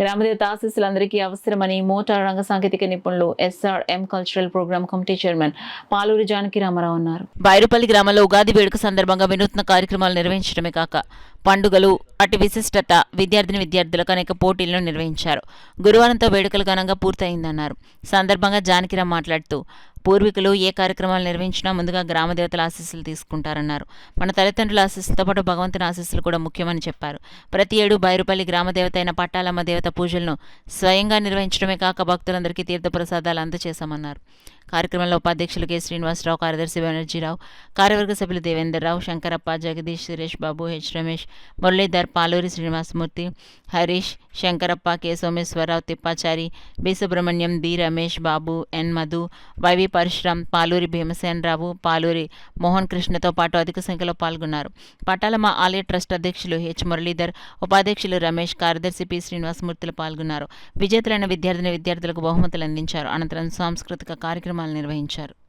గ్రామదేవత ఆశీస్సులందరికీ అవసరమని మోటార్ రంగ సాంకేతిక నిపుణులు SRM cultural programme committee chairman Paluri Janaki Ramarao అన్నారు. బైరుపల్లి గ్రామంలో ఉగాది వేడుక సందర్భంగా వినూత్న కార్యక్రమాలు నిర్వహించడమే కాక పండుగలు అటు విశిష్టత విద్యార్థులకు అనేక పోటీలను నిర్వహించారు. గురువారంతో వేడుకలు ఘనంగా పూర్తయిందన్నారు. సందర్భంగా జానకిరామ్ మాట్లాడుతూ పూర్వీకులు ఏ కార్యక్రమాలు నిర్వహించినా ముందుగా గ్రామ దేవతల ఆశీస్సులు తీసుకుంటారన్నారు. మన తల్లిదండ్రుల ఆశీస్సులతో పాటు భగవంతుని ఆశీస్సులు కూడా ముఖ్యమని చెప్పారు. ప్రతి ఏడు బైరుపల్లి గ్రామ దేవత అయిన పట్టాలమ్మ దేవత పూజలను స్వయంగా నిర్వహించడమే కాక భక్తులందరికీ తీర్థప్రసాదాలు అందజేశామన్నారు. కార్యక్రమంలో ఉపాధ్యక్షులు కె శ్రీనివాసరావు, కార్యదర్శి బెనర్జీరావు, కార్యవర్గ సభ్యులు Devendarrao, Shankarappa, Jagadish, Suresh Babu, Ramesh, Muralidhar, Paluri Srinivasamurthy, Harish, Shankarappa, K Someswararao, Tippachari, B Subrahmanyam, B Ramesh Babu, N Madhu, Y V Parashuram, Paluri Bheemasenarao, Paluri Mohan కృష్ణతో పాటు అధిక సంఖ్యలో పాల్గొన్నారు. పట్టాలమ్మ ఆలయ ట్రస్ట్ అధ్యక్షులు హెచ్ మురళీధర్, ఉపాధ్యక్షులు రమేష్, కార్యదర్శి పి శ్రీనివాసమూర్తులు పాల్గొన్నారు. విజేతలైన విద్యార్థులకు బహుమతులు అందించారు. అనంతరం సాంస్కృతిక కార్యక్రమాలు నిర్వహించారు.